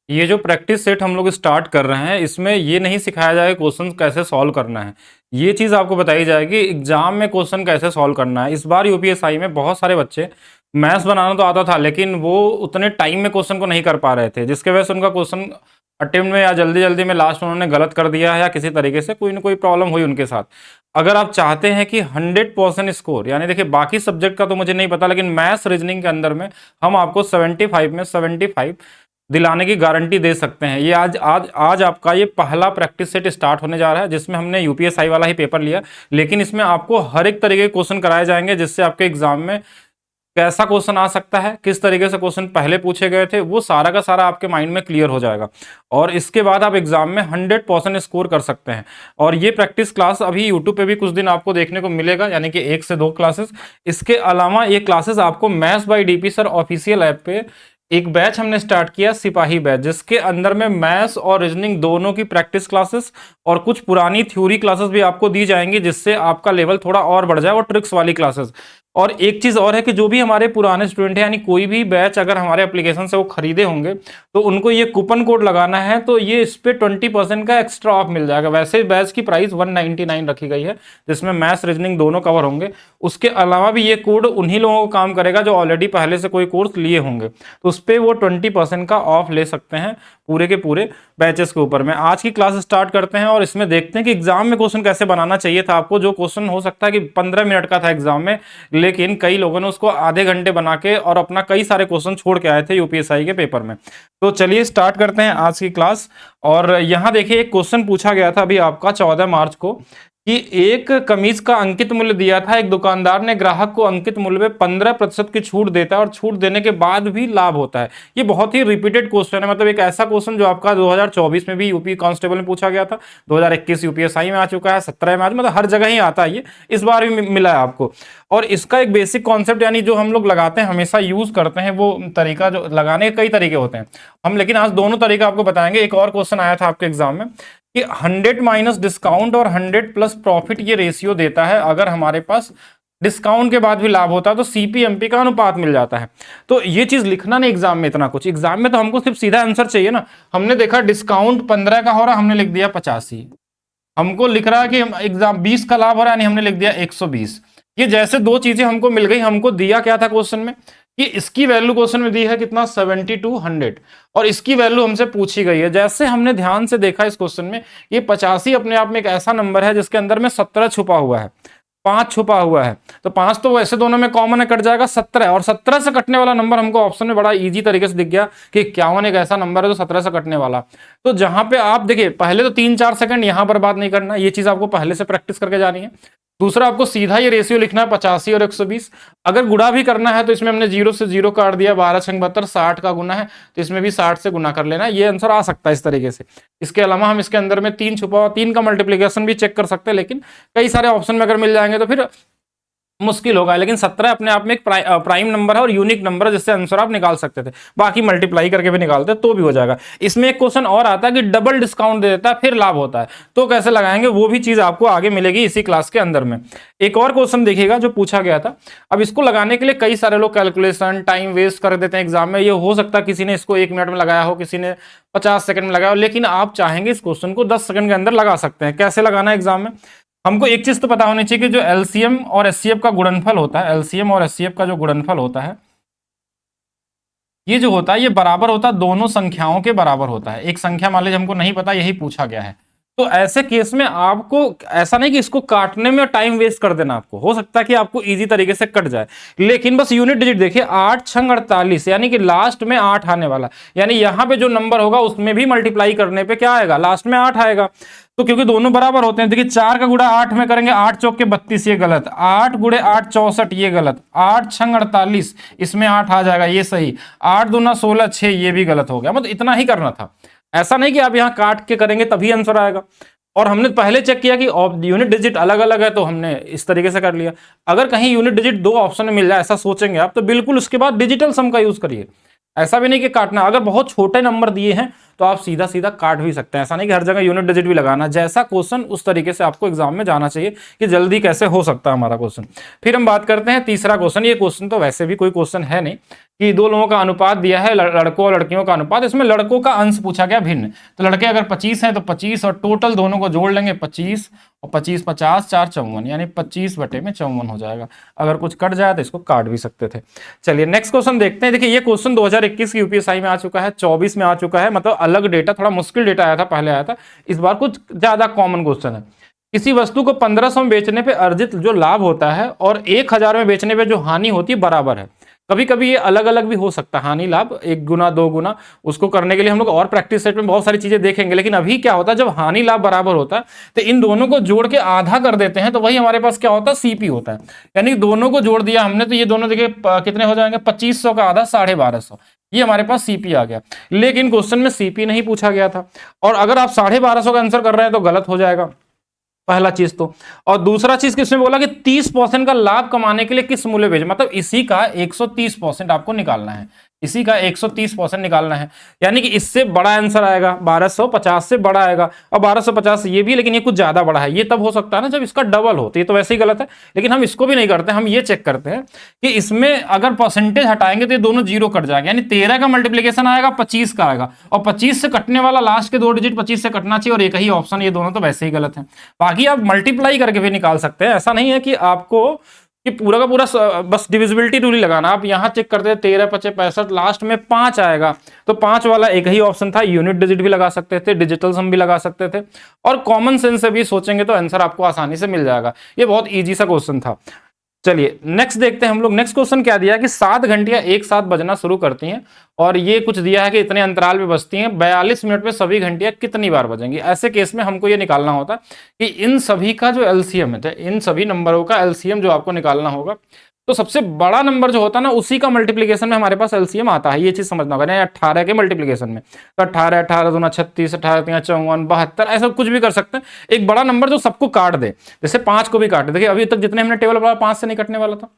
ये जो practice set हम लोग स्टार्ट कर रहे हैं, इसमें ये नहीं सिखाया जाएगा क्वेश्चन कैसे सॉल्व करना है। ये चीज़ आपको बताई जाएगी एग्जाम में क्वेश्चन कैसे सॉल्व करना है। इस बार यूपीएसआई में बहुत सारे बच्चे मैथ्स बनाना तो आता था, लेकिन वो उतने टाइम में क्वेश्चन को नहीं कर पा रहे थे, जिसके वजह से उनका क्वेश्चन अटेम्प्ट में या जल्दी जल्दी में लास्ट में उन्होंने गलत कर दिया है, या किसी तरीके से कोई ना कोई प्रॉब्लम हुई उनके साथ। अगर आप चाहते हैं कि 100% स्कोर, यानी देखिए बाकी सब्जेक्ट का तो मुझे नहीं पता, लेकिन मैथ्स रीजनिंग के अंदर में हम आपको 75 में 75 दिलाने की गारंटी दे सकते हैं। ये आज आज आज आपका ये पहला प्रैक्टिस सेट स्टार्ट होने जा रहा है, जिसमें हमने यूपीएसआई वाला ही पेपर लिया, लेकिन इसमें आपको हर एक तरीके के क्वेश्चन कराए जाएंगे, जिससे आपके एग्जाम में कैसा क्वेश्चन आ सकता है, किस तरीके से क्वेश्चन पहले पूछे गए थे, वो सारा का सारा आपके माइंड में क्लियर हो जाएगा और इसके बाद आप एग्जाम में 100% स्कोर कर सकते हैं। और ये प्रैक्टिस क्लास अभी यूट्यूब पे भी कुछ दिन आपको देखने को मिलेगा, यानी कि 1 से 2 क्लासेस। इसके अलावा ये क्लासेस आपको maths by DP sir official app पे एक बैच हमने स्टार्ट किया, सिपाही बैच, जिसके अंदर में मैथ्स और रीजनिंग दोनों की प्रैक्टिस क्लासेस और कुछ पुरानी थ्योरी क्लासेस भी आपको दी जाएंगी, जिससे आपका लेवल थोड़ा और बढ़ जाए, और ट्रिक्स वाली क्लासेस। और एक चीज और है कि जो भी हमारे पुराने स्टूडेंट हैं, यानी कोई भी बैच अगर हमारे एप्लीकेशन से वो खरीदे होंगे, तो उनको ये कूपन कोड लगाना है, तो ये इस पे 20% का एक्स्ट्रा ऑफ मिल जाएगा। वैसे बैच की प्राइस 199 रखी गई है, जिसमें मैथ्स रीजनिंग दोनों कवर होंगे। उसके अलावा भी ये कोड उन्हीं लोगों को काम करेगा जो ऑलरेडी पहले से कोई कोर्स लिए होंगे, तो उस पर वो 20% का ऑफ ले सकते हैं पूरे के पूरे बैचेस के ऊपर में। आज की क्लास स्टार्ट करते हैं और इसमें देखते हैं कि एग्जाम में क्वेश्चन कैसे बनाना चाहिए था आपको। जो क्वेश्चन हो सकता है कि 15 मिनट का था एग्जाम में, लेकिन कई लोगों ने उसको आधे घंटे बना के और अपना कई सारे क्वेश्चन छोड़ के आए थे यूपीएसआई के पेपर में। तो चलिए स्टार्ट करते हैं आज की क्लास। और यहाँ देखिए एक क्वेश्चन पूछा गया था अभी आपका 14 मार्च को, कि एक कमीज का अंकित मूल्य दिया था, एक दुकानदार ने ग्राहक को अंकित मूल्य में 15% की छूट देता है और छूट देने के बाद भी लाभ होता है। ये बहुत ही रिपीटेड क्वेश्चन है, मतलब एक ऐसा क्वेश्चन जो आपका 2024 में भी यूपी कांस्टेबल में पूछा गया था, 2021 यूपीएसआई में आ चुका है, 17 में आज, मतलब हर जगह ही आता है ये, इस बार भी मिला है आपको। और इसका एक बेसिक कॉन्सेप्ट, यानी जो हम लोग लगाते हैं, हमेशा यूज करते हैं, वो तरीका, जो लगाने के कई तरीके होते हैं हम, लेकिन आज दोनों तरीका आपको बताएंगे। एक और क्वेश्चन आया था आपके एग्जाम में कि 100 माइनस डिस्काउंट और 100 प्लस प्रॉफिट ये रेशियो देता है, अगर हमारे पास डिस्काउंट के बाद भी लाभ होता है तो सीपीएमपी का अनुपात मिल जाता है। तो ये चीज लिखना नहीं एग्जाम में इतना कुछ, एग्जाम में तो हमको सिर्फ सीधा आंसर चाहिए ना। हमने देखा डिस्काउंट 15 का हो रहा, हमने लिख दिया 85। हमको लिख रहा है कि एग्जाम 20 का लाभ हो रहा है, नहीं हमने लिख दिया 120। ये जैसे दो चीजें हमको मिल गई, हमको दिया क्या था क्वेश्चन में कि इसकी वैल्यू क्वेश्चन में दी है कितना 7200, और इसकी वैल्यू हमसे पूछी गई है। जैसे हमने ध्यान से देखा इस क्वेश्चन में, ये 85 अपने आप में एक ऐसा नंबर है जिसके अंदर में 17 छुपा हुआ है, 5 छुपा हुआ है, तो 5 तो वैसे दोनों में कॉमन है, कट जाएगा 17, और 17 से कटने वाला नंबर हमको ऑप्शन में बड़ा इजी तरीके से दिख गया कि 51 एक ऐसा नंबर है तो 17 से कटने वाला। तो जहां पे आप देखिए, पहले तो 3-4 सेकंड यहां पर बात नहीं करना, ये चीज आपको पहले से प्रैक्टिस करके जानी है। दूसरा, आपको सीधा ये रेशियो लिखना है 85 और 120। अगर गुणा भी करना है तो इसमें हमने 0 से 0 काट दिया, 12 छंग 72, 60 का गुना है तो इसमें भी 60 से गुना कर लेना है, ये आंसर आ सकता है इस तरीके से। इसके अलावा हम इसके अंदर में 3 छुपा हुआ, 3 का मल्टीप्लीकेशन भी चेक कर सकते हैं, लेकिन कई सारे ऑप्शन में अगर मिल जाएंगे तो फिर मुश्किल होगा। लेकिन 17 अपने आप में एक प्राइम नंबर है और यूनिक नंबर है, जिससे आंसर आप निकाल सकते थे, बाकी मल्टीप्लाई करके भी निकालते तो भी हो जाएगा। इसमें एक क्वेश्चन और आता है कि डबल डिस्काउंट दे देता है फिर लाभ होता है, तो कैसे लगाएंगे, वो भी चीज आपको आगे मिलेगी इसी क्लास के अंदर में। एक और क्वेश्चन देखिएगा जो पूछा गया था। अब इसको लगाने के लिए कई सारे लोग कैलकुलेशन टाइम वेस्ट कर देते हैं एग्जाम में। ये हो सकता है किसी ने इसको 1 मिनट में लगाया हो, किसी ने 50 सेकंड में लगाया हो, लेकिन आप चाहेंगे इस क्वेश्चन को 10 सेकंड के अंदर लगा सकते हैं। कैसे लगाना है एग्जाम में, हमको एक चीज तो पता होनी चाहिए कि जो एलसीएम और एचसीएफ का गुणनफल होता है, एलसीएम और एचसीएफ का जो गुणनफल होता है, ये जो होता है ये बराबर होता है, दोनों संख्याओं के बराबर होता है। एक संख्या मान लीजिए हमको नहीं पता, यही पूछा गया है, तो ऐसे केस में आपको ऐसा नहीं कि इसको काटने में टाइम वेस्ट कर देना, आपको हो सकता है कि आपको इजी तरीके से कट जाए, लेकिन बस यूनिट डिजिट देखिए, 8 छंग 48, यानी कि लास्ट में 8 आने वाला, यानी यहां पे जो नंबर होगा उसमें भी मल्टीप्लाई करने पे क्या आएगा, लास्ट में 8 आएगा। तो क्योंकि दोनों बराबर होते हैं, देखिए 4 का गुणा 8 में करेंगे, 8 चौक के 32, ये गलत, 8 गुणे 8 64, ये गलत, 8 छंग 48, इसमें 8 आ जाएगा, ये सही, 8 दूना 16 6, ये भी गलत हो गया। मतलब इतना ही करना था, ऐसा नहीं कि आप यहां काट के करेंगे तभी आंसर आएगा। और हमने पहले चेक किया कि यूनिट डिजिट अलग अलग है, तो हमने इस तरीके से कर लिया। अगर कहीं यूनिट डिजिट 2 ऑप्शन में मिल जाए, ऐसा सोचेंगे आप, तो बिल्कुल उसके बाद डिजिटल सम का यूज करिए, ऐसा भी नहीं कि काटना। अगर बहुत छोटे नंबर दिए हैं तो आप सीधा सीधा काट भी सकते हैं। ऐसा नहीं कि हर जगह यूनिट डिजिट भी लगाना, जैसा क्वेश्चन उस तरीके से आपको एग्जाम में जाना चाहिए कि जल्दी कैसे हो सकता है हमारा क्वेश्चन। फिर हम बात करते हैं तीसरा क्वेश्चन। ये क्वेश्चन तो वैसे भी कोई क्वेश्चन है नहीं कि दो लोगों का अनुपात दिया है, लड़कों और लड़कियों का अनुपात, इसमें लड़कों का अंश पूछा गया भिन्न। तो लड़के अगर 25 हैं तो 25 और टोटल दोनों को जोड़ लेंगे 25 और 25 50 4 54, यानी 25/54 हो जाएगा। अगर कुछ कट जाए तो इसको काट भी सकते थे। चलिए नेक्स्ट क्वेश्चन देखते हैं। देखिए ये क्वेश्चन 2021 की यूपीएसआई में आ चुका है, 24 में आ चुका है, मतलब अलग डेटा, थोड़ा मुश्किल डेटा आया था, पहले आया था, इस बार कुछ ज्यादा कॉमन क्वेश्चन है। किसी वस्तु को 1500 में बेचने पे अर्जित जो लाभ होता है और 1000 में बेचने पे जो हानि होती है बराबर है। कभी कभी ये अलग अलग भी हो सकता है, हानि लाभ 1 गुना 2 गुना, उसको करने के लिए हम लोग और प्रैक्टिस सेट में बहुत सारी चीजें देखेंगे। लेकिन अभी क्या होता है, जब हानि लाभ बराबर होता है तो इन दोनों को जोड़ के आधा कर देते हैं, तो वही हमारे पास क्या होता है, सीपी होता है। यानी दोनों को जोड़ दिया हमने तो ये दोनों देखिए कितने हो जाएंगे, 2500 का आधा 1250, ये हमारे पास सीपी आ गया। लेकिन क्वेश्चन में सीपी नहीं पूछा गया था, और अगर आप 1250 का आंसर कर रहे हैं तो गलत हो जाएगा, पहला चीज तो। और दूसरा चीज किसने बोला कि 30% का लाभ कमाने के लिए किस मूल्य बेच, मतलब इसी का 130% आपको निकालना है, इसी का 130% निकालना है। यानी कि इससे बड़ा आंसर आएगा, 1250 से बड़ा आएगा, और 1250 ये भी, लेकिन ये कुछ ज्यादा बड़ा है। ये तब हो सकता है ना जब इसका डबल हो, तो ये तो वैसे ही गलत है। लेकिन हम इसको भी नहीं करते, हम ये चेक करते हैं कि इसमें अगर परसेंटेज हटाएंगे तो ये दोनों जीरो कट जाएगा, यानी 13 का मल्टीप्लीकेशन आएगा 25 का आएगा, और 25 से कटने वाला लास्ट के 2 डिजिट 25 से कटना चाहिए, और एक ही ऑप्शन, ये दोनों तो वैसे ही गलत है। बाकी आप मल्टीप्लाई करके भी निकाल सकते हैं, ऐसा नहीं है कि आपको कि पूरा का पूरा बस डिविजिबिलिटी रूल ही लगाना। आप यहां चेक करते हैं 13 5 65, लास्ट में 5 आएगा, तो 5 वाला एक ही ऑप्शन था, यूनिट डिजिट भी लगा सकते थे, डिजिटल सम भी लगा सकते थे, और कॉमन सेंस से भी सोचेंगे तो आंसर आपको आसानी से मिल जाएगा। ये बहुत इजी सा क्वेश्चन था। चलिए नेक्स्ट देखते हैं हम लोग। नेक्स्ट क्वेश्चन क्या दिया है कि 7 घंटियां एक साथ बजना शुरू करती हैं, और ये कुछ दिया है कि इतने अंतराल पे बजती हैं, 42 मिनट में सभी घंटियां कितनी बार बजेंगी। ऐसे केस में हमको ये निकालना होता कि इन सभी का जो एलसीएम है, इन सभी नंबरों का एलसीएम जो आपको निकालना होगा, तो सबसे बड़ा नंबर जो होता है ना उसी का मल्टीप्लीकेशन में हमारे पास एलसीएम आता है। ये चीज समझना होगा ना, 18 के मल्टीप्लीकेशन में, तो 18 18 दूना 36, 18 3 54, 72, ऐसा कुछ भी कर सकते हैं। एक बड़ा नंबर जो सबको काट दे, जैसे 5 को भी काट दे। देखिए अभी तक जितने हमने टेबल पढ़ा 5 से नहीं कटने वाला था,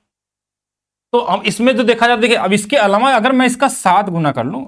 तो हम इसमें जो देखा जाए, देखिए अब इसके अलावा अगर मैं इसका 7 गुना कर लूं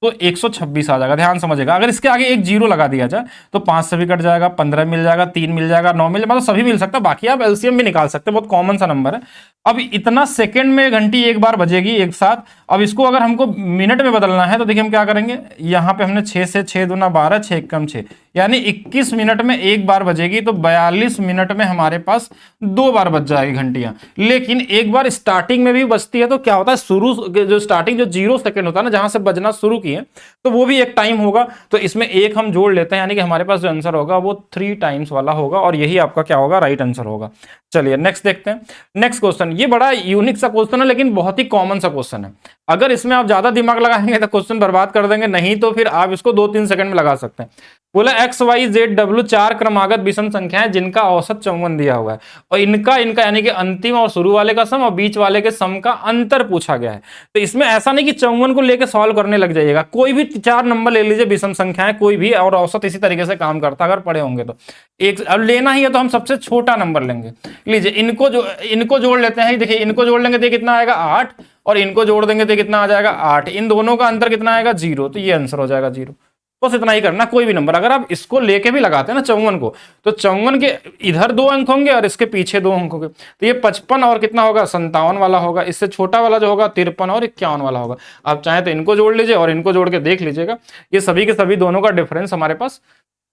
तो 126 आ जाएगा। ध्यान समझेगा, अगर इसके आगे एक जीरो लगा दिया जाए तो 5 से भी कट जाएगा, 15 मिल जाएगा, 3 मिल जाएगा, 9 मिल जाएगा, मतलब सभी मिल सकता है। बाकी आप एलसीएम भी निकाल सकते हैं, बहुत कॉमन सा नंबर है। अब इतना सेकंड में घंटी एक बार बजेगी एक साथ। अब इसको अगर हमको मिनट में बदलना है तो देखिए हम क्या करेंगे, यहाँ पे हमने 6 से 6 दूना 12, 6 कम 6, यानी 21 मिनट में एक बार बजेगी, तो 42 मिनट में हमारे पास 2 बार बज जाएगी घंटियां। लेकिन एक बार स्टार्टिंग में भी बजती है, तो क्या होता है, शुरू जो स्टार्टिंग जो 0 सेकंड होता है ना, जहां से बजना शुरू किए, तो वो भी एक टाइम होगा, तो इसमें एक हम जोड़ लेते हैं, यानी कि हमारे पास जो आंसर होगा वो 3 टाइम्स वाला होगा, और यही आपका क्या होगा, राइट आंसर होगा। चलिए नेक्स्ट देखते हैं। नेक्स्ट क्वेश्चन, ये बड़ा यूनिक सा क्वेश्चन है, लेकिन बहुत ही कॉमन सा क्वेश्चन है। अगर इसमें आप ज्यादा दिमाग लगाएंगे तो क्वेश्चन बर्बाद कर देंगे, नहीं तो फिर आप इसको 2-3 सेकंड में लगा सकते हैं। बोला एक्स वाई जेड डब्ल्यू 4 क्रमागत विषम संख्याएं जिनका औसत 54 दिया हुआ है, और इनका यानी कि अंतिम और शुरू वाले का सम और बीच वाले के सम का अंतर पूछा गया है। तो इसमें ऐसा नहीं कि 54 को लेकर सॉल्व करने लग जाइएगा, कोई भी 4 नंबर ले लीजिए विषम संख्याएं कोई भी, और औसत इसी तरीके से काम करता अगर पढ़े होंगे तो। एक अब लेना ही है तो हम सबसे छोटा नंबर लेंगे, लीजिए इनको जोड़ लेते हैं। देखिए इनको जोड़ लेंगे तो कितना आएगा 8, और इनको जोड़ देंगे तो कितना आ जाएगा 8, इन दोनों का अंतर कितना आएगा 0, तो ये आंसर हो जाएगा 0। बस इतना ही करना, कोई भी नंबर। अगर आप इसको लेके भी लगाते हैं ना 54 को, तो 54 के इधर 2 अंक होंगे और इसके पीछे 2 अंक होंगे, तो ये 55 और कितना होगा 57 वाला होगा। इससे छोटा वाला जो होगा 53 और 51 वाला होगा। आप चाहे तो इनको जोड़ लीजिए और इनको जोड़ के देख लीजिएगा, ये सभी के सभी दोनों का डिफरेंस हमारे पास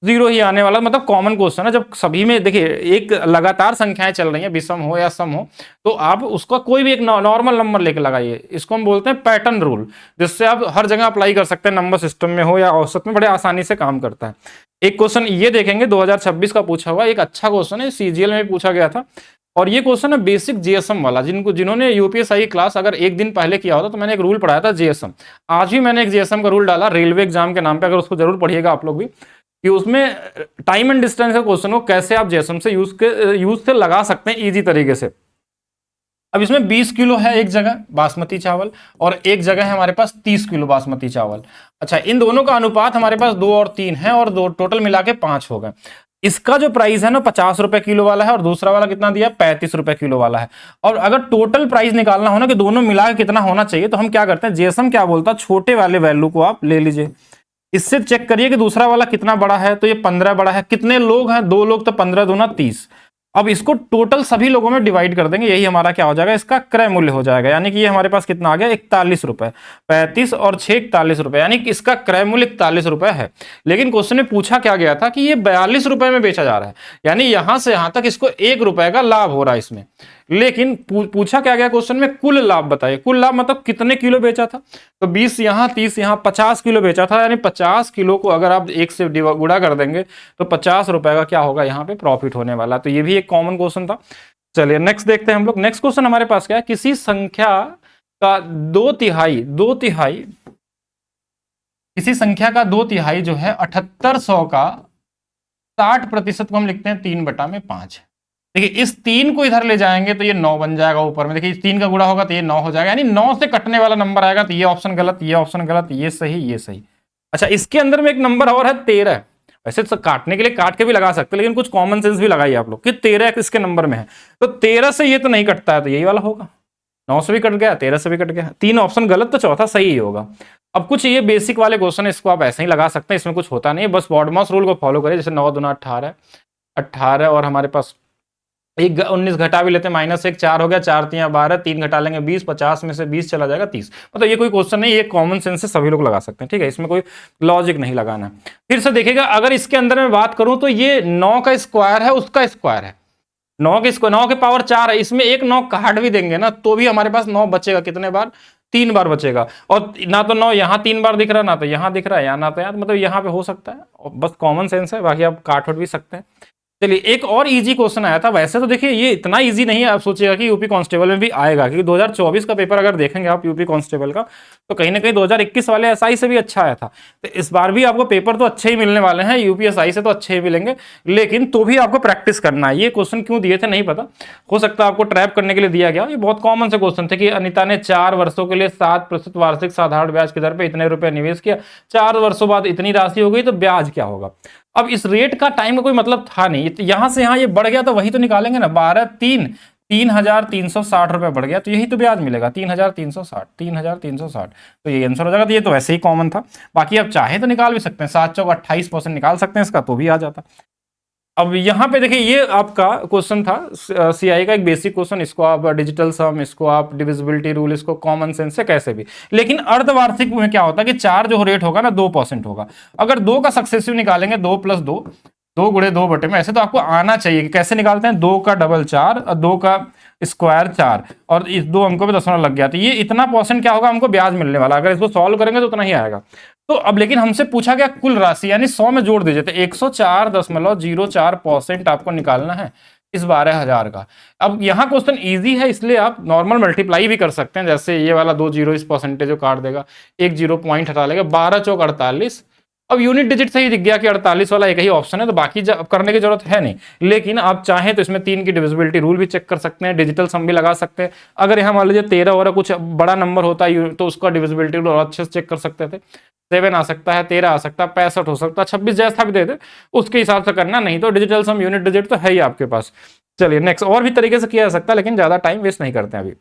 0 ही आने वाला। मतलब कॉमन क्वेश्चन है, जब सभी में देखिए एक लगातार संख्याएं चल रही हैं, विषम हो या सम हो, तो आप उसका कोई भी एक नॉर्मल नंबर लेके लगाइए। इसको हम बोलते हैं पैटर्न रूल, जिससे आप हर जगह अप्लाई कर सकते हैं, नंबर सिस्टम में हो या औसत में, बड़े आसानी से काम करता है। एक क्वेश्चन ये देखेंगे 2026 का पूछा हुआ, एक अच्छा क्वेश्चन है, सीजीएल में पूछा गया था, और ये क्वेश्चन है बेसिक जीएसएम वाला। जिन्होंने यूपीएसआई क्लास अगर एक दिन पहले किया होता, तो मैंने एक रूल पढ़ाया था जीएसएम। आज भी मैंने एक जीएसएम का रूल डाला रेलवे एग्जाम के नाम पे, अगर उसको जरूर पढ़िएगा आप लोग भी, कि उसमें टाइम एंड डिस्टेंस के क्वेश्चन को कैसे आप जीएसएम से यूज से लगा सकते हैं इजी तरीके से। अब इसमें 20 किलो है एक जगह बासमती चावल, और एक जगह है हमारे पास 30 किलो बासमती चावल। अच्छा, इन दोनों का अनुपात हमारे पास 2 और 3 है, और 2 टोटल मिला के 5 हो गए। इसका जो प्राइस है ना 50 रुपए किलो वाला है, और दूसरा वाला कितना दिया 35 रुपए किलो वाला है। और अगर टोटल प्राइस निकालना हो ना कि दोनों मिला के कितना होना चाहिए, तो हम क्या करते हैं, जीएसएम क्या बोलता है, छोटे वाले वैल्यू को आप ले लीजिए, इससे चेक करिए कि दूसरा वाला कितना बड़ा है, तो ये 15 बड़ा है। कितने लोग हैं, 2 लोग, तो 15 दूना 30। अब इसको टोटल सभी लोगों में डिवाइड कर देंगे, यही हमारा क्या हो जाएगा, इसका क्रय मूल्य हो जाएगा। यानी कि ये हमारे पास कितना आ गया, 41 रुपए। 35 और 6 41 रुपए, यानी कि इसका क्रय मूल्य 41 रुपए है। लेकिन क्वेश्चन में पूछा क्या गया था कि ये 42 रुपए में बेचा जा रहा है, यानी यहां से यहां तक इसको 1 रुपए का लाभ हो रहा है इसमें। लेकिन पूछा क्या गया क्वेश्चन में, कुल लाभ बताइए। कुल लाभ मतलब कितने किलो बेचा था, तो 20 यहां, 30 यहां, 50 किलो बेचा था। यानी 50 किलो को अगर आप 1 से गुणा कर देंगे तो 50 रुपए का क्या होगा, यहाँ पे प्रॉफिट होने वाला। तो ये भी एक कॉमन क्वेश्चन था। चलिए नेक्स्ट देखते हैं हम लोग। नेक्स्ट क्वेश्चन हमारे पास क्या है, किसी संख्या का 2/3 किसी संख्या का 2/3 जो है 7800 का 60% को हम लिखते हैं 3/5। देखिए इस 3 को इधर ले जाएंगे तो ये 9 बन जाएगा ऊपर में। देखिए इस 3 का गुणा होगा तो ये 9 हो जाएगा, यानी 9 से कटने वाला नंबर आएगा। तो ये ऑप्शन गलत, ये ऑप्शन गलत, ये सही, ये सही। अच्छा, इसके अंदर में एक नंबर और है 13। वैसे तो काटने के लिए काट के भी लगा सकते हैं, लेकिन कुछ कॉमन सेंस भी लगाइए आप लोग कि 13 इसके नंबर में है, तो 13 से ये तो नहीं कटता है, तो यही वाला होगा। 9 से भी कट गया, 13 से भी कट गया, 3 ऑप्शन गलत, तो चौथा सही ही होगा। अब कुछ ये बेसिक वाले क्वेश्चन है, इसको आप ऐसे ही लगा सकते हैं, इसमें कुछ होता नहीं है, बस बॉडमास रूल को फॉलो करें। जैसे 9 दूना 18, 18 और हमारे पास 19 घटा भी लेते हैं, -1 4 हो गया, 4 3 12, 3 घटा लेंगे 20, 50 में से 20 चला जाएगा 30। मतलब ये कोई क्वेश्चन नहीं, ये कॉमन सेंस से सभी लोग लगा सकते हैं, ठीक है, इसमें कोई लॉजिक नहीं लगाना है। फिर से देखिएगा, अगर इसके अंदर में बात करूं तो ये 9 का स्क्वायर है, उसका स्क्वायर है, 9 के पावर 4 है, इसमें एक 9 काट भी देंगे ना तो भी हमारे पास 9 बचेगा। कितने बार, 3 बार बचेगा। और ना तो 9 यहां 3 बार दिख रहा है, ना तो यहां दिख रहा है, या ना तो यार, मतलब यहां पे हो सकता है, बस कॉमन सेंस है, बाकी आप काट भी सकते हैं। चलिए एक और इजी क्वेश्चन आया था। वैसे तो देखिए ये इतना इजी नहीं है, आप सोचिएगा कि यूपी कांस्टेबल में भी आएगा, क्योंकि 2024 का पेपर अगर देखेंगे आप यूपी कांस्टेबल का, तो कहीं ना कहीं 2021 वाले एसआई से भी अच्छा आया था। तो इस बार भी आपको पेपर तो अच्छे ही मिलने वाले हैं, यूपीएसआई से तो अच्छे ही मिलेंगे, लेकिन तो भी आपको प्रैक्टिस करना है। ये क्वेश्चन क्यों दिए थे नहीं पता, हो सकता है आपको ट्रैप करने के लिए दिया गया। ये बहुत कॉमन से क्वेश्चन थे कि अनिता ने 4 वर्षों के लिए 7% वार्षिक साधारण ब्याज की दर पर इतने रुपए निवेश किया, 4 वर्षों बाद इतनी राशि हो गई, तो ब्याज क्या होगा। अब इस रेट का टाइम का कोई मतलब था नहीं, यहां से यहां ये बढ़ गया तो वही तो निकालेंगे ना, 12 3 3,360 रुपए बढ़ गया, तो यही तो ब्याज मिलेगा, 3,360, 3,360, तो ये आंसर हो जाएगा। तो ये तो वैसे ही कॉमन था, बाकी आप चाहे तो निकाल भी सकते हैं, 7 चौक 28% निकाल सकते हैं इसका, तो भी आ जाता। अब यहाँ पे देखिए ये आपका क्वेश्चन था सीआई का एक बेसिक क्वेश्चन, इसको आप डिजिटल सम, इसको आप डिविजिबिलिटी रूल, इसको कॉमन सेंस से कैसे भी। लेकिन अर्धवार्षिक में क्या होता है कि 4 जो रेट होगा ना 2% होगा। अगर 2 का सक्सेसिव निकालेंगे, 2 + 2, 2 × 2 बटे में, ऐसे तो आपको आना चाहिए कि कैसे निकालते हैं, 2 का डबल 4 और 2 का स्क्वायर 4 और इस 2 अंकों पे दशमलव लग गया, तो ये इतना % क्या होगा हमको ब्याज मिलने वाला। अगर इसको सॉल्व करेंगे तो उतना ही आएगा। तो अब लेकिन हमसे पूछा गया कुल राशि, यानी 100 में जोड़ दीजिए, तो 104.04% आपको निकालना है इस 12,000 का। अब यहाँ क्वेश्चन इजी है, इसलिए आप नॉर्मल मल्टीप्लाई भी कर सकते हैं। जैसे ये वाला 2 जीरो इस परसेंटेज को काट देगा, 1 0 पॉइंट हटा लेगा, 12 चौक 48। अब यूनिट डिजिट से ही दिख गया कि 48 वाला एक ही ऑप्शन है, तो बाकी करने की जरूरत है नहीं। लेकिन आप चाहें तो इसमें 3 की डिविजिबिलिटी रूल भी चेक कर सकते हैं, डिजिटल सम भी लगा सकते हैं। अगर यहाँ मान लीजिए 13 और कुछ बड़ा नंबर होता है तो उसका डिविजिबिलिटी रूल और अच्छे से चेक कर सकते थे। 7 आ सकता है, 13 आ सकता है, 65 हो सकता है, 26 जैसा भी दे दे उसके हिसाब से करना, नहीं तो डिजिटल सम यूनिट डिजिट तो है ही आपके पास। चलिए नेक्स्ट, और भी तरीके से किया जा सकता है, लेकिन ज्यादा टाइम वेस्ट नहीं करते हैं अभी।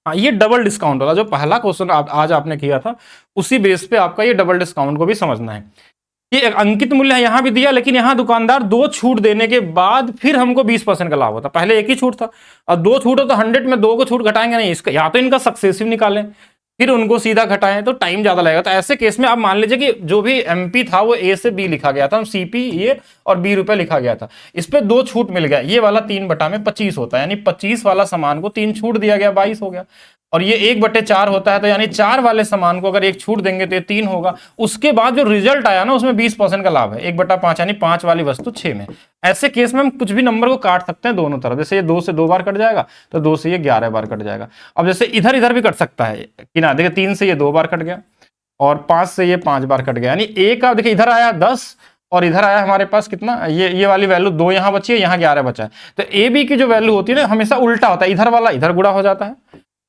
हाँ, ये डबल डिस्काउंट वाला जो पहला क्वेश्चन आज आपने किया था, उसी बेस पे आपका ये डबल डिस्काउंट को भी समझना है। ये एक अंकित मूल्य है, यहां भी दिया, लेकिन यहां दुकानदार 2 छूट देने के बाद फिर हमको 20% का लाभ होता। पहले एक ही छूट था, और 2 छूट हो तो 100 में 2 को छूट घटाएंगे नहीं, इसका या तो इनका सक्सेसिव निकालें फिर उनको सीधा घटाएं, तो टाइम ज्यादा लगेगा। तो ऐसे केस में आप मान लीजिए कि जो भी एमपी था वो ए से बी लिखा गया था, सीपी ये और 20 रुपए लिखा गया था, इस पे 2 छूट मिल गया, ये वाला 3/25 होता है, यानी 25 वाला सामान को 3 छूट दिया गया, 22 हो गया। और ये 1/4 होता है, तो यानी 4 वाले सामान को अगर 1 छूट देंगे तो ये 3 होगा। उसके बाद जो रिजल्ट आया ना उसमें 20% का लाभ है, 1/5 यानी 5 वाली वस्तु 6 में। ऐसे केस में हम कुछ भी नंबर को काट सकते हैं दोनों तरफ, जैसे ये 2 से 2 बार कट जाएगा तो 2 से ये 11 बार कट जाएगा। अब जैसे इधर इधर भी कट सकता है कि ना, देखिए 3 से ये 2 बार कट गया और 5 से ये 5 बार कट गया, यानी एक आप देखिए इधर आया 10 और इधर आया हमारे पास कितना, ये वाली वैल्यू 2 यहां बची है, यहां 11 बचा है। तो ए बी की जो वैल्यू होती है ना हमेशा उल्टा होता है, इधर वाला इधर गुणा हो जाता है,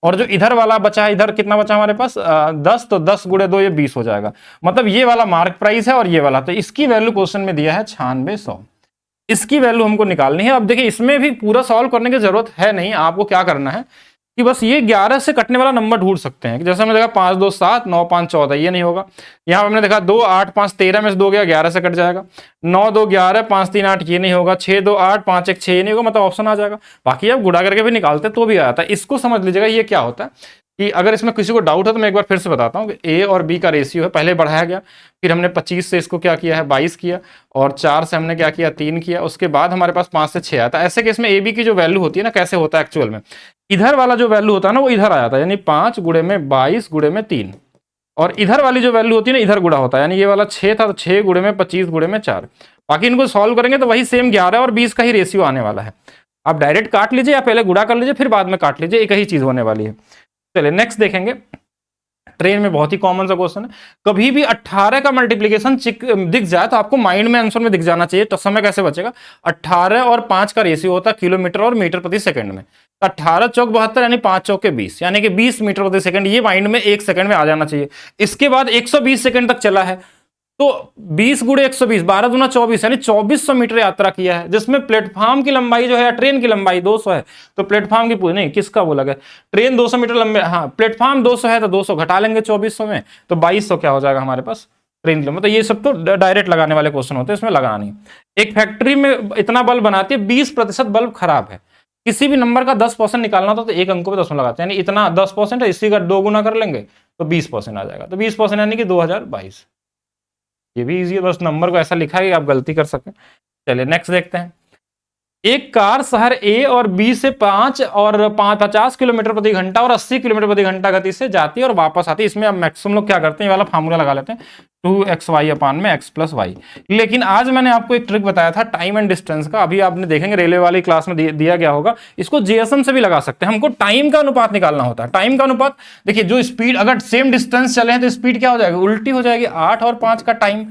और जो इधर वाला बचा है, इधर कितना बचा हमारे पास 10, तो 10 × 2 ये 20 हो जाएगा। मतलब ये वाला मार्क प्राइस है और ये वाला, तो इसकी वैल्यू क्वेश्चन में दिया है 9600, इसकी वैल्यू हमको निकालनी है। अब देखिए इसमें भी पूरा सॉल्व करने की जरूरत है नहीं, आपको क्या करना है कि बस ये 11 से कटने वाला नंबर ढूंढ सकते हैं। जैसे हमने देखा 5 2 7, 9 5 14, ये नहीं होगा। यहाँ हमने देखा 2 8 5 13 में से 2 गया 11 से कट जाएगा। 9 2 11, 5 3 8, ये नहीं होगा। 6 2 8, 5 1 6, ये नहीं होगा, मतलब ऑप्शन आ जाएगा। बाकी आप गुणा करके भी निकालते तो भी आ जाता है। इसको समझ लीजिएगा ये क्या होता है कि अगर इसमें किसी को डाउट है तो मैं एक बार फिर से बताता हूँ कि ए और बी का रेशियो है, पहले बढ़ाया गया, फिर हमने 25 से इसको क्या किया है 22 किया, और 4 से हमने क्या किया 3 किया, उसके बाद हमारे पास 5 से 6 आता है। ऐसे केस में ए बी की जो वैल्यू होती है ना, कैसे होता है एक्चुअल में, इधर वाला जो वैल्यू होता है ना वो इधर आ जाता है, यानी 5 गुणे में 22 गुणे में 3, और इधर वाली जो वैल्यू होती है ना इधर गुणा होता है, यानी ये वाला 6 था तो 6 गुणे में 25 गुणे में 4। बाकी इनको सॉल्व करेंगे तो वही सेम 11 और 20 का ही रेशियो आने वाला है। आप डायरेक्ट काट लीजिए या पहले गुणा कर लीजिए फिर बाद में काट लीजिए, एक ही चीज होने वाली है। चलिए नेक्स्ट देखेंगे। ट्रेन में बहुत ही कॉमन सा क्वेश्चन है, कभी भी 18 का मल्टीप्लीकेशन दिख जाए तो आपको माइंड में आंसर में दिख जाना चाहिए, तो समय कैसे बचेगा। 18 और 5 का रेशियो होता है किलोमीटर और मीटर प्रति सेकंड में, 18 चौक 72 यानी 5 चौक के 20, यानी कि 20 मीटर प्रति सेकंड, ये माइंड में 1 सेकंड में आ जाना चाहिए। इसके बाद 120 सेकंड तक चला है तो 20 गुणे 120, 12 दूना 24, यानी 2400 मीटर यात्रा किया है, जिसमें प्लेटफॉर्म की लंबाई जो है ट्रेन की लंबाई 200 है, तो प्लेटफॉर्म की पूरी नहीं, किसका बोला गया, ट्रेन 200 मीटर लंबे, हाँ प्लेटफॉर्म 200 है तो 200 घटा लेंगे 2400 में, तो 2200 क्या हो जाएगा हमारे पास ट्रेन की लंबाई। तो ये सब तो डायरेक्ट लगाने वाले क्वेश्चन होते हैं, इसमें लगाना नहीं। एक फैक्ट्री में इतना बल्ब बनाती है, 20% बल्ब खराब है, किसी भी नंबर का 10% निकालना था तो एक अंकों पे 10 लगाते हैं, यानी इतना 10% है, इसी का 2 गुना कर लेंगे तो 20% आ जाएगा, तो 20% यानी कि 2022। ये भी इजी है, बस नंबर को ऐसा लिखा है कि आप गलती कर सकें। चलिए नेक्स्ट देखते हैं। एक कार शहर ए और बी से 5 और 50 किलोमीटर प्रति घंटा और 80 किलोमीटर प्रति घंटा गति से जाती है और वापस आती है। इसमें अब मैक्सिमम लोग क्या करते हैं, ये वाला फार्मूला लगा लेते हैं 2xy अपान में x प्लस वाई। लेकिन आज मैंने आपको एक ट्रिक बताया था टाइम एंड डिस्टेंस का, अभी आपने देखेंगे रेलवे वाली क्लास में दिया गया होगा, इसको जीएसएम से भी लगा सकते हैं। हमको टाइम का अनुपात निकालना होता है। टाइम का अनुपात देखिए, जो स्पीड अगर सेम डिस्टेंस चले हैं तो स्पीड क्या हो जाएगी, उल्टी हो जाएगी, 8 और 5 का टाइम।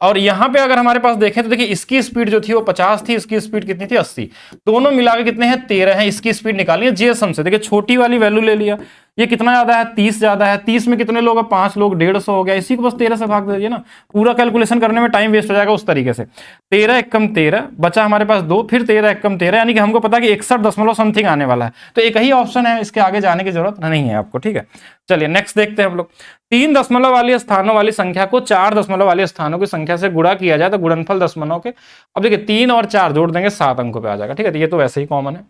और यहां पे अगर हमारे पास देखें तो देखिए इसकी स्पीड जो थी वो 50 थी, इसकी स्पीड कितनी थी 80, दोनों मिला के कितने हैं 13 हैं। इसकी स्पीड निकालनी है जीएसएम से। देखिए छोटी वाली वैल्यू ले लिया, ये कितना ज्यादा है 30 ज्यादा है, 30 में कितने लोग, 5 लोग, 150 हो गया, इसी को बस 13 से भाग दीजिए ना, पूरा कैलकुलेशन करने में टाइम वेस्ट हो जाएगा। उस तरीके से 13 एकम 13 बचा हमारे पास 2, फिर 13 एकम 13, यानी कि हमको पता है कि 61 दशमलव समथिंग आने वाला है, तो एक ही ऑप्शन है, इसके आगे जाने की जरूरत नहीं है आपको। ठीक है, चलिए नेक्स्ट देखते हैं हम लोग। 3 दशमलव वाली स्थानों वाली संख्या को 4 दशमलव वाली स्थानों की संख्या से गुणा किया जाए तो गुणनफल दशमलव के, अब देखिए 3 और 4 जोड़ देंगे 7 अंकों पे आ जाएगा। ठीक है, तो ये तो वैसे ही कॉमन है।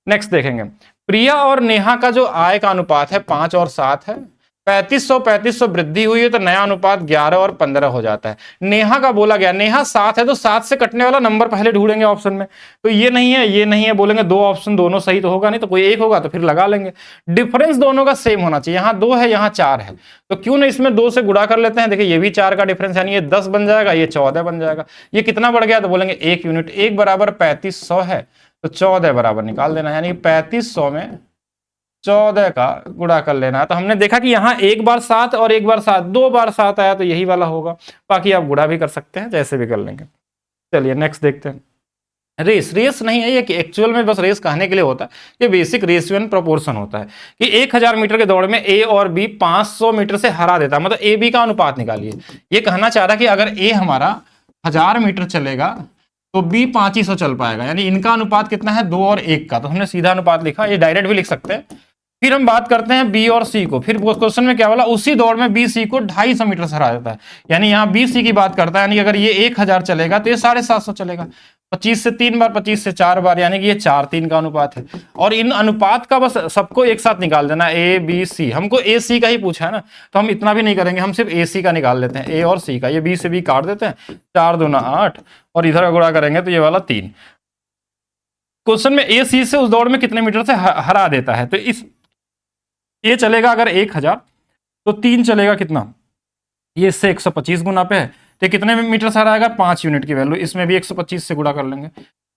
नेक्स्ट देखेंगे, प्रिया और नेहा का जो आय का अनुपात है 5 और 7 है, 3500 वृद्धि हुई है तो नया अनुपात 11 और 15 हो जाता है। नेहा का बोला गया, नेहा 7 है तो 7 से कटने वाला नंबर पहले ढूंढेंगे ऑप्शन में, तो ये नहीं है ये नहीं है, बोलेंगे 2 ऑप्शन दोनों सही तो होगा नहीं, तो कोई एक होगा तो फिर लगा लेंगे। डिफरेंस दोनों का सेम होना चाहिए, यहाँ 2 है यहाँ 4 है, तो क्यों नहीं इसमें 2 से गुणा कर लेते हैं। देखिए ये भी 4 का डिफरेंस, यानी ये 10 बन जाएगा, ये 14 बन जाएगा। ये कितना बढ़ गया तो बोलेंगे 1 यूनिट, 1 बराबर 3500 है तो 14 बराबर निकाल देना, यानी 3500 में 14 का गुणा कर लेना है। तो हमने देखा कि यहाँ एक बार 7 और एक बार 7, 2 बार 7 आया तो यही वाला होगा। बाकी आप गुणा भी कर सकते हैं, जैसे भी कर लेंगे। चलिए नेक्स्ट देखते हैं। रेस नहीं है ये, कि एक्चुअल में बस रेस कहने के लिए होता है, ये बेसिक रेशियो एंड प्रोपोर्शन होता है कि 1000 मीटर के दौड़ में ए और बी 500 मीटर से हरा देता है, मतलब ए बी का अनुपात निकालिए। ये कहना चाह रहा है कि अगर ए हमारा 1000 मीटर चलेगा तो बी 500 चल पाएगा, यानी इनका अनुपात कितना है 2 और 1 का, तो हमने सीधा अनुपात लिखा। ये डायरेक्ट भी लिख सकते हैं। फिर हम बात करते हैं बी और सी को, फिर क्वेश्चन में क्या बोला, उसी दौड़ में बी सी को 250 मीटर से हरा देता है, यानी यहाँ बी सी की बात करता है, यानी अगर ये 1000 चलेगा तो ये 750 चलेगा, 25 से 3 बार, 25 से 4 बार, यानी कि ये 4-3 का अनुपात है। और इन अनुपात का बस सबको एक साथ निकाल देना, ए बी सी, हमको ए सी का ही पूछा है ना, तो हम इतना भी नहीं करेंगे, हम सिर्फ ए सी का निकाल लेते हैं, ए और सी का। ये बी से बी काट देते हैं, 4 दूना 8 और इधर का गुणा करेंगे तो ये वाला 3। क्वेश्चन में ए सी से उस दौड़ में कितने मीटर से हरा देता है, तो इस ये चलेगा अगर 1000 तो 3 चलेगा कितना, ये इससे 125 गुना पे है, तो कितने मीटर से हराएगा 5 यूनिट की वैल्यू, इसमें भी 125 से गुणा कर लेंगे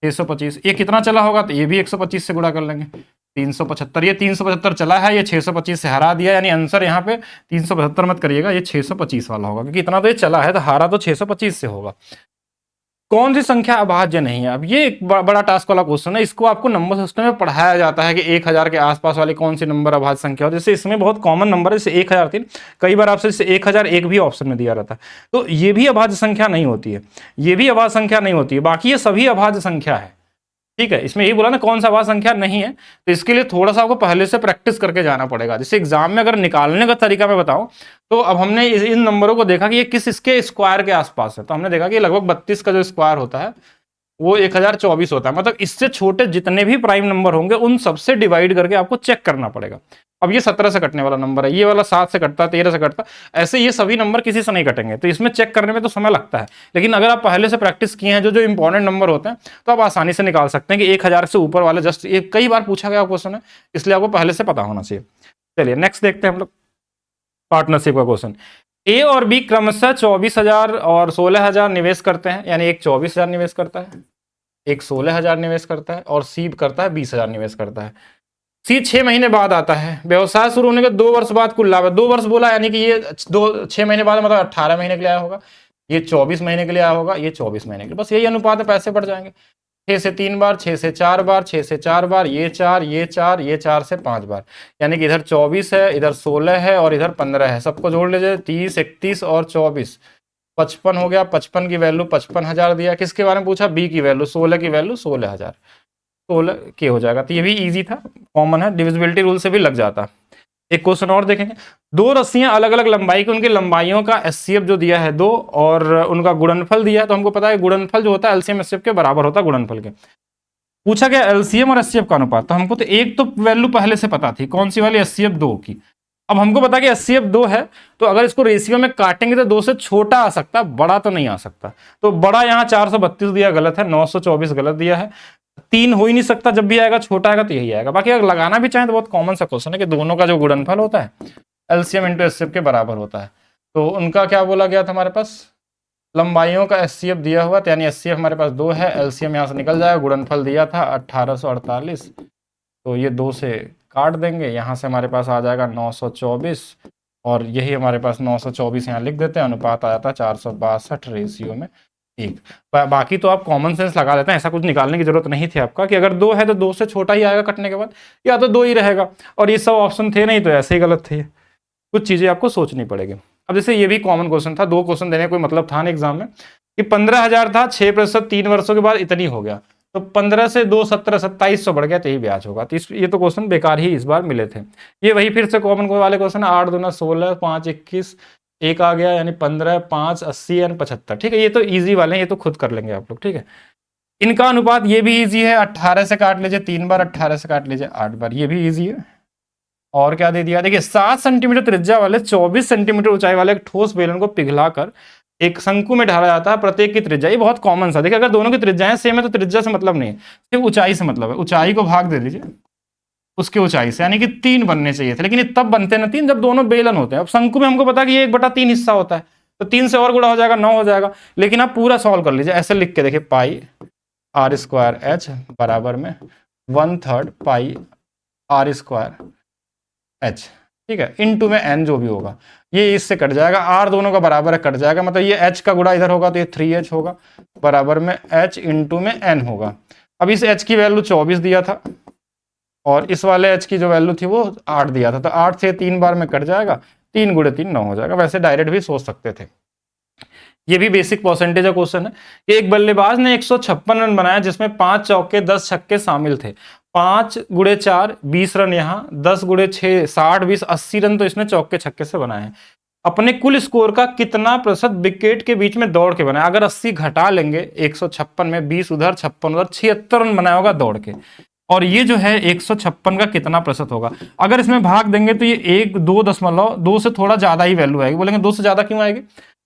625। ये कितना चला होगा तो ये भी 125 से गुणा कर लेंगे 375। ये 375 चला है, ये 625 से हरा दिया, यानी आंसर यहाँ पे 375 मत करिएगा, ये 625 वाला होगा, क्योंकि इतना तो ये चला है तो हारा तो 625 से होगा। कौन सी संख्या अभाज्य नहीं है, अब ये एक बड़ा टास्क वाला क्वेश्चन है, इसको आपको नंबर सिस्टम में पढ़ाया जाता है कि 1000 के आसपास वाली कौन सी नंबर अभाज्य संख्या हो। जैसे इसमें बहुत कॉमन नंबर है, जैसे 1003, कई बार आपसे जैसे 1001 भी ऑप्शन में दिया रहता है, तो ये भी अभाज्य संख्या नहीं होती है, ये भी अभाज्य संख्या नहीं होती है, बाकी ये सभी अभाज्य संख्या है। ठीक है, इसमें यही बोला ना कौन सा अभाज्य संख्या नहीं है, तो इसके लिए थोड़ा सा आपको पहले से प्रैक्टिस करके जाना पड़ेगा। जैसे एग्जाम में अगर निकालने का तरीका मैं बताऊं, तो अब हमने इन नंबरों को देखा कि ये किस इसके स्क्वायर के आसपास है, तो हमने देखा कि लगभग 32 का जो स्क्वायर होता है वो 1024 होता है। मतलब इससे छोटे जितने भी प्राइम नंबर होंगे उन सबसे डिवाइड करके आपको चेक करना पड़ेगा। अब ये 17 से कटने वाला नंबर है, ये वाला 7 से कटता है, 13 से कटता है, ऐसे ये सभी नंबर किसी से नहीं कटेंगे, तो इसमें चेक करने में तो समय लगता है। लेकिन अगर आप पहले से प्रैक्टिस किए हैं जो जो इंपॉर्टेंट नंबर होते हैं, तो आप आसानी से निकाल सकते हैं कि 1000 से ऊपर वाले जस्ट ये कई बार पूछा गया क्वेश्चन है, इसलिए आपको पहले से पता होना चाहिए। चलिए नेक्स्ट देखते हैं हम लोग पार्टनरशिप का क्वेश्चन। ए और बी क्रमशः 24,000 और 16,000 निवेश करते हैं, यानी एक 24,000 निवेश करता है, एक 16,000 निवेश करता है, और सी करता है 20,000 निवेश करता है। सी 6 महीने बाद आता है, व्यवसाय शुरू होने के 2 वर्ष बाद कुल लाभ है। 2 वर्ष बोला, यानी कि ये 6 महीने बाद मतलब 18 महीने के लिए आया होगा, ये 24 महीने के लिए आया होगा, ये 24 महीने के लिए, बस यही अनुपात है, पैसे बढ़ जाएंगे। 6 से 3 बार, 6 से 4 बार, 6 से 4 बार, ये 4, ये 4, ये 4 से 5 बार, यानी कि इधर 24 है, इधर 16 है और इधर 15 है, सबको जोड़ लीजिए, 30, 31 और 24, 55 हो गया। 55 की वैल्यू 55,000 दिया। किसके बारे में पूछा? बी की वैल्यू, 16 की वैल्यू 16,000, 16 के हो जाएगा। तो ये भी इजी था, कॉमन है, डिविजिबिलिटी रूल से भी लग जाता। एक क्वेश्चन और देखेंगे। दो रस्सियां अलग अलग लंबाई की, उनकी लंबाइयों का एचसीएफ जो दिया है 2 और उनका गुणनफल दिया है, तो हमको पता है गुणनफल जो होता है एलसीएम एचसीएफ के बराबर होता है गुणनफल के। पूछा गया एलसीएम और एचसीएफ का अनुपात, तो हमको तो एक तो वैल्यू पहले से पता थी, कौन सी वाली? एचसीएफ 2 की। अब हमको पता कि एचसीएफ 2 है, तो अगर इसको रेशियो में काटेंगे तो 2 से छोटा आ सकता, बड़ा तो नहीं आ सकता। तो बड़ा यहाँ 432 दिया, गलत है। 924 गलत दिया है। 3 हो ही नहीं सकता, जब भी आएगा छोटा आएगा तो यही आएगा। बाकी अगर लगाना भी चाहें तो बहुत कॉमन सा क्वेश्चन है कि दोनों का जो गुणनफल होता है एलसीएम इंटू एचसीएफ के बराबर होता है। तो उनका क्या बोला गया था हमारे पास? लंबाइयों का एचसीएफ दिया हुआ था, यानी एचसीएफ हमारे पास 2 है, एलसीएम यहाँ से निकल जाएगा। गुणनफल दिया था 1848, तो ये 2 से काट देंगे, यहाँ से हमारे पास आ जाएगा 924, और यही हमारे पास 924 यहाँ लिख देते हैं। अनुपात आया था 462 रेशियो में 1। बाकी तो आप कॉमन सेंस लगा लेते हैं, ऐसा कुछ निकालने की जरूरत नहीं थी आपका कि अगर 2 है तो 2 से छोटा ही आएगा कटने के बाद, या तो 2 ही रहेगा। और ये सब ऑप्शन थे नहीं, तो ऐसे ही गलत थे। कुछ चीज़ें आपको सोचनी पड़ेगी। अब जैसे ये भी कॉमन क्वेश्चन था, 2 क्वेश्चन देने का कोई मतलब था नहीं एग्जाम में, कि 15,000 था, 6% 3 वर्षों के बाद इतनी हो गया, तो 15 से 2 17 2700 बढ़ गया, तो यही ब्याज होगा। तो ये तो क्वेश्चन बेकार ही इस बार मिले थे। ये वही फिर से कॉमन वाले क्वेश्चन, 8 दूना 16, 5 21, 1 आ गया, यानी 15, 5 80 यानी 75। ठीक है, ये तो ईजी वाले हैं, ये तो खुद कर लेंगे आप लोग। ठीक है, इनका अनुपात ये भी ईजी है, 18 से काट लीजिए 3 बार, 18 से काट लीजिए 8 बार, ये भी ईजी है। और क्या दे दिया, देखिए 7 सेंटीमीटर त्रिज्या वाले 24 सेंटीमीटर ऊंचाई वाले एक ठोस बेलन को पिघलाकर एक शंकु में ढाला जाता है। प्रत्येक की त्रिज्या, ये बहुत कॉमन सा, देखिए अगर दोनों की त्रिज्याएं सेम है तो त्रिज्या से मतलब नहीं है, सिर्फ ऊंचाई से मतलब है। ऊंचाई को भाग दे दीजिए उसके ऊंचाई से, यानी कि 3 बनने चाहिए थे, लेकिन ये तब बनते ना 3 जब दोनों बेलन होते हैं। अब शंकु में हमको पता कि ये 1/3 हिस्सा होता है, तो 3 से और गुणा हो जाएगा, 9 हो जाएगा। लेकिन आप पूरा सॉल्व कर लीजिए, ऐसे लिख के देखिए, पाई आर स्क्वायर एच बराबर में 1/3 पाई आर स्क्वायर एच। ठीक है, इनटू में एन जो भी होगा, ये इससे कट जाएगा, आर दोनों का बराबर है, कट जाएगा, मतलब ये एच का गुणा इधर होगा तो ये 3h होगा, बराबर में एच इंटू में एन होगा। अब इस एच की वैल्यू 24 दिया था, और इस वाले एच की जो वैल्यू थी वो 8 दिया था, तो 8 से 3 बार में कट जाएगा, 3 गुणे 3 9 हो जाएगा। वैसे डायरेक्ट भी सोच सकते थे। ये भी बेसिक परसेंटेज का क्वेश्चन है कि एक बल्लेबाज ने 156 रन बनाया, जिसमें 5 चौके 10 छक्के शामिल थे। 5 गुणे 4 20 रन, यहाँ 10 गुणे 6 60 20 80 रन तो इसने चौके छक्के से बनाए हैं। अपने कुल स्कोर का कितना प्रतिशत विकेट के बीच में दौड़ के बनाया? अगर 80 घटा लेंगे 156 में, 20 उधर 56 उधर, 76 रन बनाया होगा दौड़ के। और ये जो है 156 का कितना प्रतिशत होगा? अगर इसमें भाग देंगे तो ये 1 2 से थोड़ा ज्यादा ही वैल्यू आएगी। बोलेंगे 2 से ज्यादा क्यों आएगी?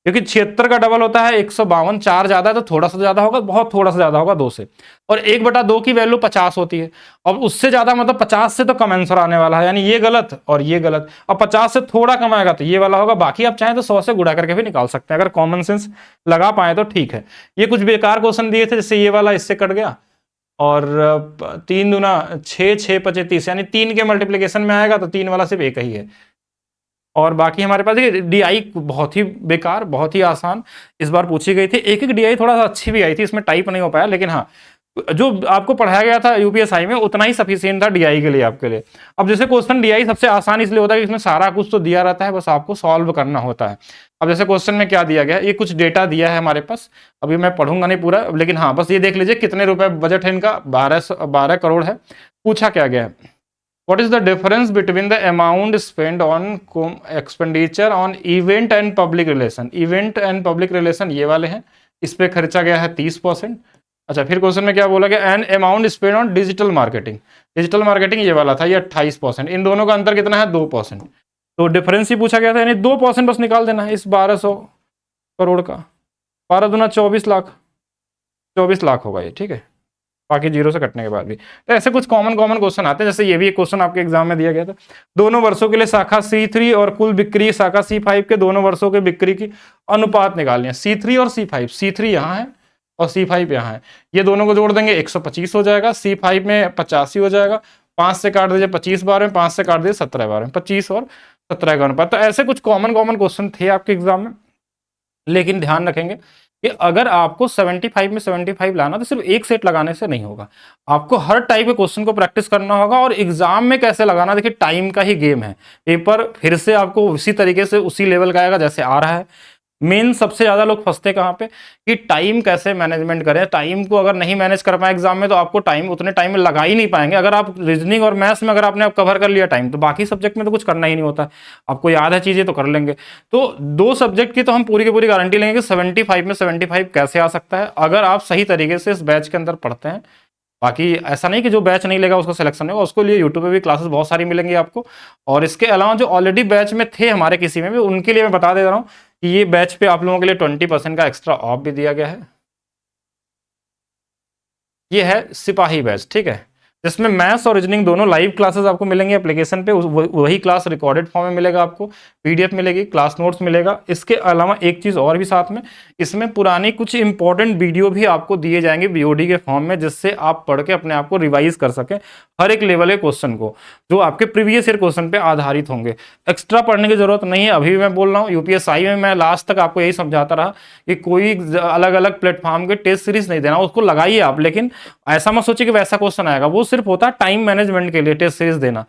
क्योंकि 76 का डबल होता है 152, 4 ज्यादा है तो थोड़ा सा ज्यादा होगा, बहुत थोड़ा सा ज्यादा होगा 2 से। और 1/2 की वैल्यू 50 होती है, और उससे ज्यादा मतलब 50 से तो कम आंसर आने वाला है, यानी ये गलत और ये गलत। और 50 से थोड़ा कम आएगा तो ये वाला होगा। बाकी आप चाहें तो 100 से गुणा करके भी निकाल सकते हैं, अगर कॉमन सेंस लगा पाए तो ठीक है। ये कुछ बेकार क्वेश्चन दिए थे, जैसे ये वाला इससे कट गया, और 3 दूना 6 6 25 30, यानी 3 के मल्टीप्लीकेशन में आएगा, तो 3 वाला सिर्फ एक ही है। और बाकी हमारे पास देखिए डीआई बहुत ही बेकार, बहुत ही आसान इस बार पूछी गई थी। एक एक डीआई थोड़ा सा अच्छी भी आई थी, इसमें टाइप नहीं हो पाया, लेकिन हाँ जो आपको पढ़ाया गया था यूपीएसआई में उतना ही सफिशिएंट था डीआई के लिए आपके लिए। अब जैसे क्वेश्चन डीआई सबसे आसान इसलिए होता है कि इसमें सारा कुछ तो दिया रहता है, बस आपको सॉल्व करना होता है। अब जैसे क्वेश्चन में क्या दिया गया है, ये कुछ डेटा दिया है हमारे पास, अभी मैं पढ़ूंगा नहीं पूरा, लेकिन हाँ बस ये देख लीजिए कितने रुपए बजट है इनका, 12 करोड़ है। पूछा क्या गया है, what is the difference between the amount spend on expenditure on event and public relation. Event and public relation ये वाले हैं, इस पे खर्चा गया है 30%। अच्छा, फिर क्वेश्चन में क्या बोला गया, an amount spend on digital marketing. Digital marketing ये वाला था, ये 28%। इन दोनों का अंतर कितना है, 2%। तो डिफरेंस ही पूछा गया था, यानी 2% बस निकाल देना है इस 1200 करोड़ का। 12 दूना 24 लाख, 24 लाख होगा ये, ठीक है, बाकी जीरो से कटने के बाद भी। तो ऐसे कुछ कॉमन क्वेश्चन आते हैं, जैसे ये भी एक क्वेश्चन आपके एग्जाम में दिया गया था। दोनों वर्षों के लिए शाखा C3 और कुल बिक्री शाखा C5 के दोनों वर्षों के बिक्री की अनुपात निकालनी है। C3 और C5, C3 यहाँ है और C5 यहाँ है, ये दोनों को जोड़ देंगे 125 हो जाएगा। C5 में 85 हो जाएगा, 5 से काट दीजिए 25 बार में, 5 से काट दीजिए 17 बार में, 25 और 17 का अनुपात। तो ऐसे कुछ कॉमन क्वेश्चन थे आपके एग्जाम में, लेकिन ध्यान रखेंगे कि अगर आपको 75 में 75 लाना तो सिर्फ एक सेट लगाने से नहीं होगा, आपको हर टाइप के क्वेश्चन को प्रैक्टिस करना होगा। और एग्जाम में कैसे लगाना, देखिए टाइम का ही गेम है, पेपर फिर से आपको उसी तरीके से उसी लेवल का आएगा जैसे आ रहा है। मेन सबसे ज्यादा लोग फंसते कहाँ पे कि टाइम कैसे मैनेजमेंट करें। टाइम को अगर नहीं मैनेज कर पाए एग्जाम में तो आपको टाइम उतने टाइम में लगा ही नहीं पाएंगे। अगर आप रीजनिंग और मैथ्स में अगर आपने आप कवर कर लिया टाइम, तो बाकी सब्जेक्ट में तो कुछ करना ही नहीं होता, आपको याद है चीजें तो कर लेंगे। तो 2 सब्जेक्ट की तो हम पूरी की पूरी गारंटी लेंगे कि 75 में 75 कैसे आ सकता है, अगर आप सही तरीके से इस बैच के अंदर पढ़ते हैं। बाकी ऐसा नहीं कि जो बैच नहीं लेगा उसका सिलेक्शन नहीं होगा, उसके लिए यूट्यूब पे भी क्लासेस बहुत सारी मिलेंगी आपको। और इसके अलावा जो ऑलरेडी बैच में थे हमारे किसी में भी, उनके लिए मैं बता दे रहा हूँ कि ये बैच पे आप लोगों के लिए 20% का एक्स्ट्रा ऑफ भी दिया गया है। ये है सिपाही बैच, ठीक है, जिसमें मैथ्स और रीजनिंग दोनों लाइव क्लासेस आपको मिलेंगे एप्लीकेशन पे। वही क्लास रिकॉर्डेड फॉर्म में मिलेगा आपको, पीडीएफ मिलेगी, क्लास नोट्स मिलेगा। इसके अलावा एक चीज़ और भी साथ में, इसमें पुरानी कुछ इंपॉर्टेंट वीडियो भी आपको दिए जाएंगे बीओडी के फॉर्म में, जिससे आप पढ़ के अपने आप को रिवाइज कर सकें हर एक लेवल के क्वेश्चन को, जो आपके प्रीवियस ईयर क्वेश्चन पे आधारित होंगे। एक्स्ट्रा पढ़ने की जरूरत नहीं है, अभी भी मैं बोल रहा हूँ। यूपीएसआई में मैं लास्ट तक आपको यही समझाता रहा कि कोई अलग अलग प्लेटफॉर्म के टेस्ट सीरीज नहीं देना, उसको लगाइए आप, लेकिन ऐसा मत सोचिए कि वैसा क्वेश्चन आएगा। वो सिर्फ होता है टाइम मैनेजमेंट के लिए टेस्ट सीरीज देना,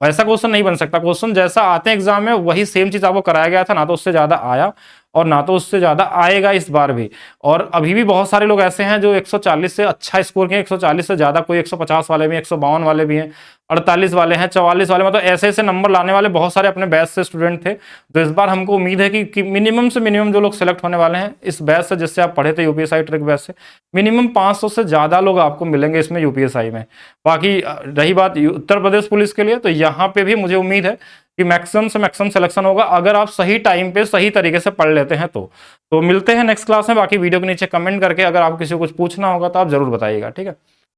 वैसा क्वेश्चन नहीं बन सकता। क्वेश्चन जैसा आते हैं एग्जाम में वही सेम चीज आपको कराया गया था, ना तो उससे ज्यादा आया और ना तो उससे ज्यादा आएगा इस बार भी। और अभी भी बहुत सारे लोग ऐसे हैं जो 140 से अच्छा स्कोर किए, 140 से ज्यादा, कोई 150 वाले भी, 152 वाले भी हैं, 48 वाले हैं, 44 वाले, मतलब ऐसे ऐसे नंबर लाने वाले बहुत सारे अपने बैच से स्टूडेंट थे। तो इस बार हमको उम्मीद है कि मिनिमम से मिनिमम जो लोग सेलेक्ट होने वाले हैं इस बैच से, जिससे आप पढ़े थे यूपीएसआई ट्रिक बैच से, मिनिमम 500 से ज्यादा लोग आपको मिलेंगे इसमें यूपीएसआई में। बाकी रही बात उत्तर प्रदेश पुलिस के लिए, तो यहाँ पे भी मुझे उम्मीद है कि मैक्सिमम से मैक्सिमम सिलेक्शन होगा, अगर आप सही टाइम पे सही तरीके से पढ़ लेते हैं तो मिलते हैं नेक्स्ट क्लास में। बाकी वीडियो के नीचे कमेंट करके अगर आपको किसी को कुछ पूछना होगा तो आप जरूर बताइएगा, ठीक है।